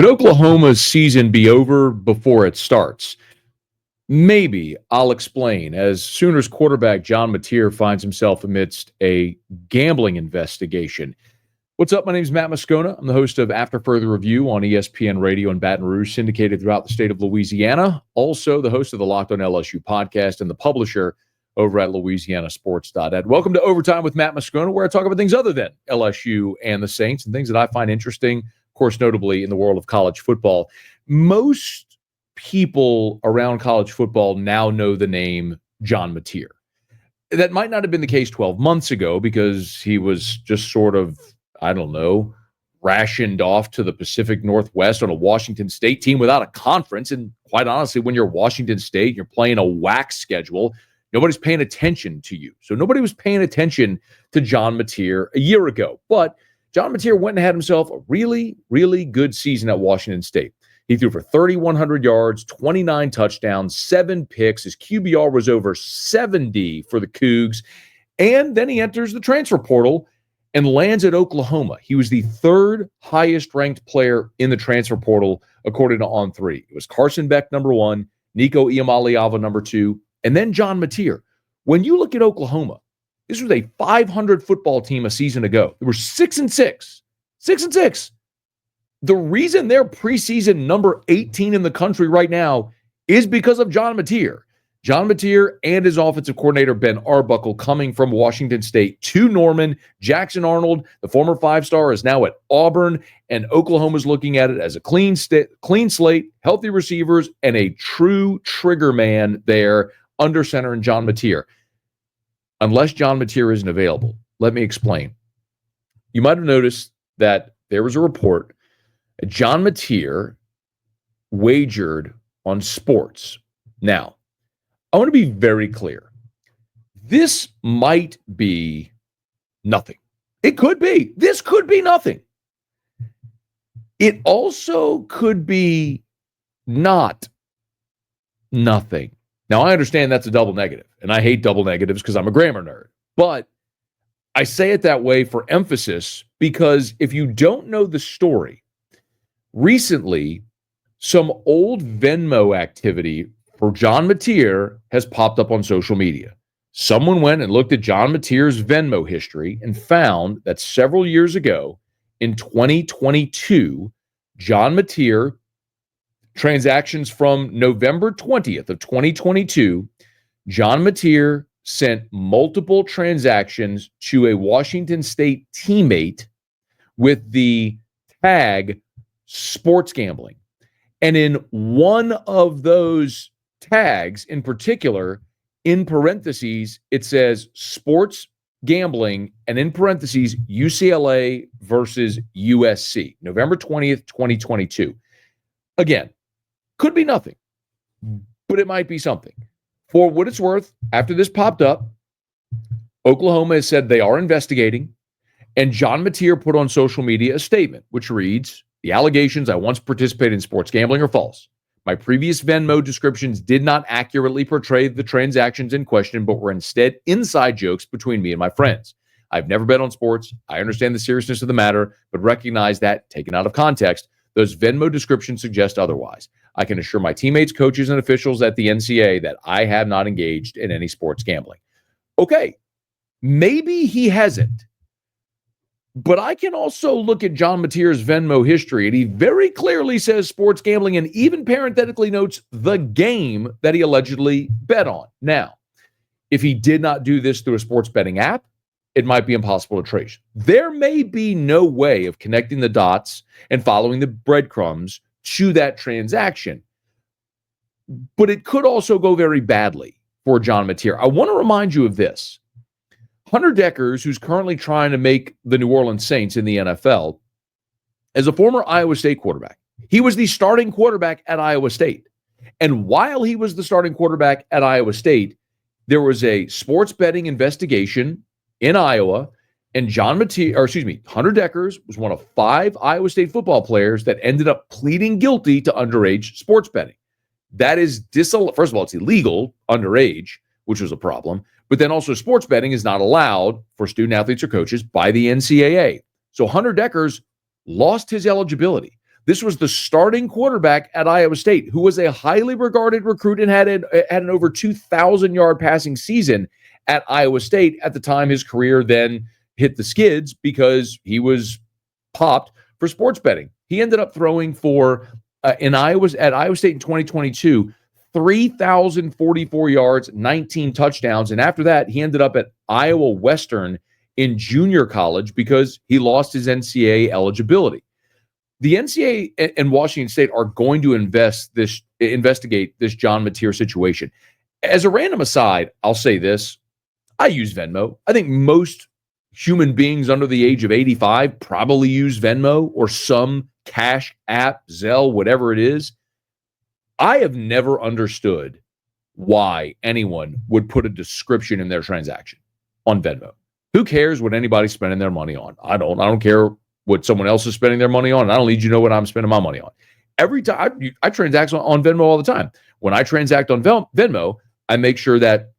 Could Oklahoma's season be over before it starts? Maybe. I'll explain. As Sooners quarterback John Matir finds himself amidst a gambling investigation. What's up? My name is Matt Moscona. I'm the host of After Further Review on ESPN Radio in Baton Rouge, syndicated throughout the state of Louisiana. Also, the host of the Locked on LSU podcast and the publisher over at LouisianaSports.net. Welcome to Overtime with Matt Moscona, where I talk about things other than LSU and the Saints and things that I find interesting, of course, notably in the world of college football. Most people around college football now know the name John Matir. That might not have been the case 12 months ago because he was just sort of, I don't know, rationed off to the Pacific Northwest on a Washington State team without a conference. And quite honestly, when you're Washington State, you're playing a whack schedule. Nobody's paying attention to you. So nobody was paying attention to John Matir a year ago. But John Matir went and had himself a really, really good season at Washington State. He threw for 3,100 yards, 29 touchdowns, 7 picks. His QBR was over 70 for the Cougs. And then he enters the transfer portal and lands at Oklahoma. He was the third highest ranked player in the transfer portal, according to On3. It was Carson Beck, number 1, Nico Iamaleava, number 2, and then John Matir. When you look at Oklahoma, this was a 500 football team a season ago. They were 6-6. 6-6. The reason they're preseason number 18 in the country right now is because of John Matir. John Matir and his offensive coordinator, Ben Arbuckle, coming from Washington State to Norman. Jackson Arnold, the former 5-star, is now at Auburn, and Oklahoma's looking at it as a clean slate, healthy receivers, and a true trigger man there under center in John Matir. Unless John Matir isn't available, let me explain. You might have noticed that there was a report that John Matir wagered on sports. Now, I want to be very clear. This might be nothing. It could be. This could be nothing. It also could be not nothing. Now, I understand that's a double negative, and I hate double negatives because I'm a grammar nerd. But I say it that way for emphasis because if you don't know the story, recently, some old Venmo activity for John Matir has popped up on social media. Someone went and looked at John Matir's Venmo history and found that several years ago, in 2022, John Matir, transactions from November 20th of 2022, John Matir sent multiple transactions to a Washington State teammate with the tag sports gambling. And in one of those tags in particular, in parentheses, it says sports gambling, and in parentheses, UCLA versus USC, November 20th, 2022. Again, could be nothing, but it might be something. For what it's worth, after this popped up, Oklahoma has said they are investigating, and John Matir put on social media a statement which reads, "The allegations I once participated in sports gambling are false. My previous Venmo descriptions did not accurately portray the transactions in question, but were instead inside jokes between me and my friends. I've never bet on sports. I understand the seriousness of the matter, but recognize that, taken out of context, those Venmo descriptions suggest otherwise. I can assure my teammates, coaches, and officials at the NCAA that I have not engaged in any sports gambling." Okay, maybe he hasn't. But I can also look at John Matir's Venmo history, and he very clearly says sports gambling and even parenthetically notes the game that he allegedly bet on. Now, if he did not do this through a sports betting app, it might be impossible to trace. There may be no way of connecting the dots and following the breadcrumbs to that transaction. But it could also go very badly for John Matir. I want to remind you of this. Hunter Deckers, who's currently trying to make the New Orleans Saints in the NFL, is a former Iowa State quarterback. He was the starting quarterback at Iowa State. And while he was the starting quarterback at Iowa State, there was a sports betting investigation in Iowa, and Hunter Deckers was one of 5 Iowa State football players that ended up pleading guilty to underage sports betting. That is, first of all, it's illegal underage, which was a problem. But then also sports betting is not allowed for student athletes or coaches by the NCAA. So Hunter Deckers lost his eligibility. This was the starting quarterback at Iowa State, who was a highly regarded recruit and had an over 2,000-yard passing season at Iowa State at the time his career then hit the skids because he was popped for sports betting. He ended up throwing for at Iowa State in 2022, 3,044 yards, 19 touchdowns. And after that, he ended up at Iowa Western in junior college because he lost his NCAA eligibility. The NCAA and Washington State are going to investigate this John Matir situation. As a random aside, I'll say this. I use Venmo. I think most human beings under the age of 85 probably use Venmo or some cash app, Zelle, whatever it is. I have never understood why anyone would put a description in their transaction on Venmo. Who cares what anybody's spending their money on? I don't care what someone else is spending their money on. And I don't need you to know what I'm spending my money on. Every time I transact on Venmo all the time. When I transact on Venmo, I make sure that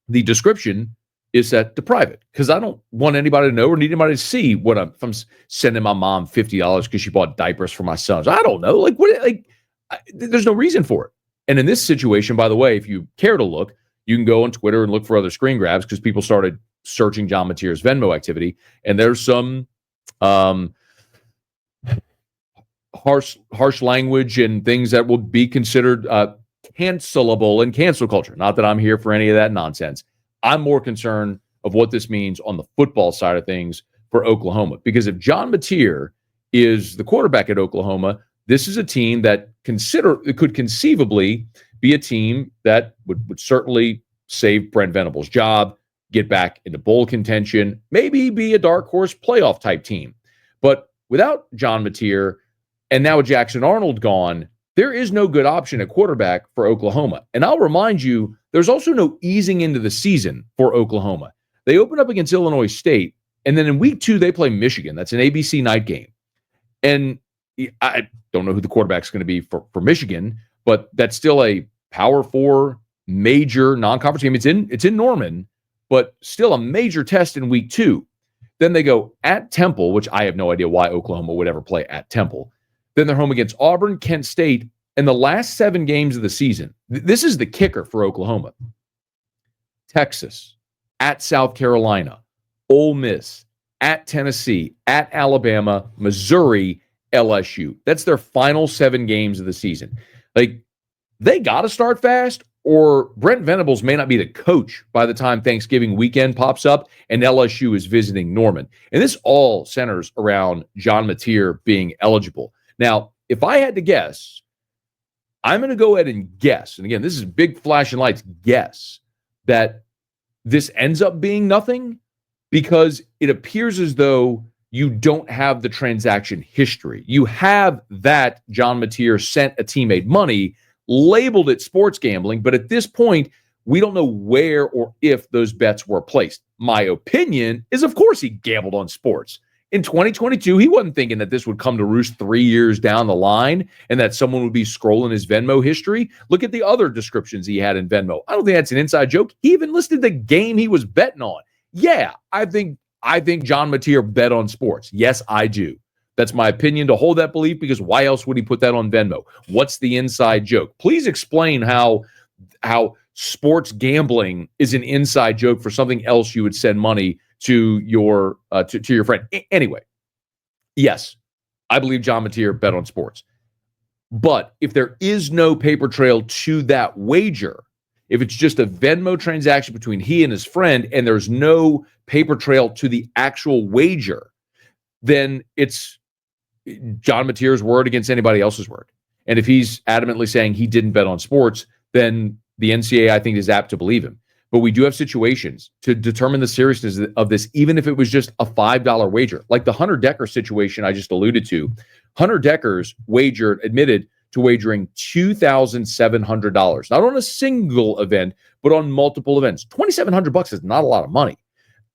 the description is set to private because I don't want anybody to know or need anybody to see what if I'm sending my mom $50 because she bought diapers for my sons. I don't know. There's no reason for it. And in this situation, by the way, if you care to look, you can go on Twitter and look for other screen grabs because people started searching John Matir's Venmo activity. And there's some harsh language and things that will be considered cancelable in cancel culture. Not that I'm here for any of that nonsense. I'm more concerned of what this means on the football side of things for Oklahoma. Because if John Matir is the quarterback at Oklahoma, this is a team that could conceivably be a team that would certainly save Brent Venables' job, get back into bowl contention, maybe be a dark horse playoff type team. But without John Matir and now Jackson Arnold gone, there is no good option at quarterback for Oklahoma. And I'll remind you, there's also no easing into the season for Oklahoma. They open up against Illinois State, and then in week 2, they play Michigan. That's an ABC night game. And I don't know who the quarterback's going to be for Michigan, but that's still a Power 4 major non-conference game. It's in Norman, but still a major test in week 2. Then they go at Temple, which I have no idea why Oklahoma would ever play at Temple. Then they're home against Auburn, Kent State, and the last 7 games of the season. This is the kicker for Oklahoma. Texas, at South Carolina, Ole Miss, at Tennessee, at Alabama, Missouri, LSU. That's their final 7 games of the season. They got to start fast, or Brent Venables may not be the coach by the time Thanksgiving weekend pops up and LSU is visiting Norman. And this all centers around John Matir being eligible. Now, if I had to guess, I'm going to go ahead and guess, and again, this is big flashing lights, guess that this ends up being nothing because it appears as though you don't have the transaction history. You have that John Matir sent a teammate money, labeled it sports gambling, but at this point, we don't know where or if those bets were placed. My opinion is, of course, he gambled on sports. In 2022, he wasn't thinking that this would come to roost 3 years down the line and that someone would be scrolling his Venmo history. Look at the other descriptions he had in Venmo. I don't think that's an inside joke. He even listed the game he was betting on. Yeah, I think John Matir bet on sports. Yes, I do. That's my opinion to hold that belief because why else would he put that on Venmo? What's the inside joke? Please explain how sports gambling is an inside joke for something else you would send money to your friend. Anyway, yes, I believe John Matir bet on sports. But if there is no paper trail to that wager, if it's just a Venmo transaction between he and his friend and there's no paper trail to the actual wager, then it's John Matir's word against anybody else's word. And if he's adamantly saying he didn't bet on sports, then the NCAA, I think, is apt to believe him. But we do have situations to determine the seriousness of this, even if it was just a $5 wager, like the Hunter Decker situation I just alluded to. Hunter Decker's admitted to wagering $2,700, not on a single event, but on multiple events. $2,700 is not a lot of money.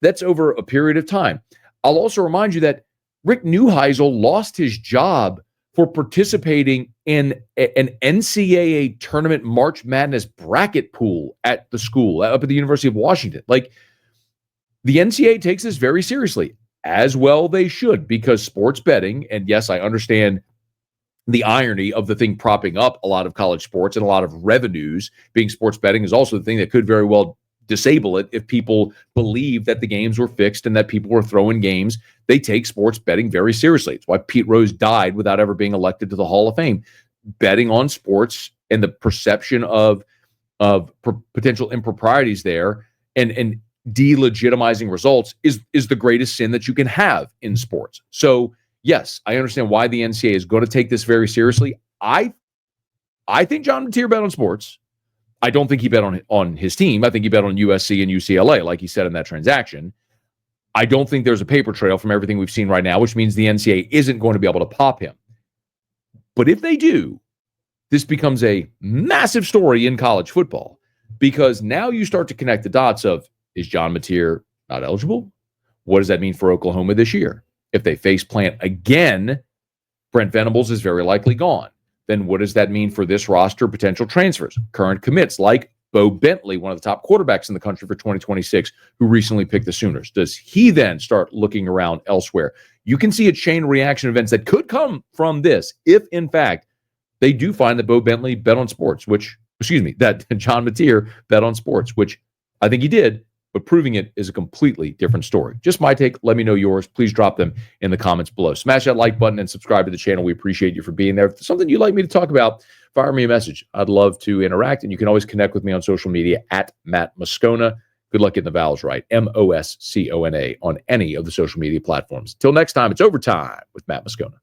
That's over a period of time. I'll also remind you that Rick Neuheisel lost his job for participating in an NCAA tournament March Madness bracket pool at the school, up at the University of Washington. Like, the NCAA takes this very seriously, as well they should, because sports betting, and yes, I understand the irony of the thing propping up a lot of college sports and a lot of revenues being sports betting is also the thing that could very well disable it if people believe that the games were fixed and that people were throwing games. They take sports betting very seriously. It's why Pete Rose died without ever being elected to the Hall of Fame. Betting on sports and the perception of potential improprieties there and delegitimizing results is the greatest sin that you can have in sports. So yes, I understand why the NCAA is going to take this very seriously. I think John Matir bet on sports. I don't think he bet on his team. I think he bet on USC and UCLA, like he said in that transaction. I don't think there's a paper trail from everything we've seen right now, which means the NCAA isn't going to be able to pop him. But if they do, this becomes a massive story in college football because now you start to connect the dots of, is John Matir not eligible? What does that mean for Oklahoma this year? If they face plant again, Brent Venables is very likely gone. Then what does that mean for this roster potential transfers? Current commits like Bo Bentley, one of the top quarterbacks in the country for 2026, who recently picked the Sooners. Does he then start looking around elsewhere? You can see a chain reaction events that could come from this if, in fact, they do find that Bo Bentley bet on sports, that John Matir bet on sports, which I think he did, but proving it is a completely different story. Just my take. Let me know yours. Please drop them in the comments below. Smash that like button and subscribe to the channel. We appreciate you for being there. If there's something you'd like me to talk about, fire me a message. I'd love to interact, and you can always connect with me on social media at Matt Moscona. Good luck getting the vowels right. Moscona on any of the social media platforms. Until next time, it's overtime with Matt Moscona.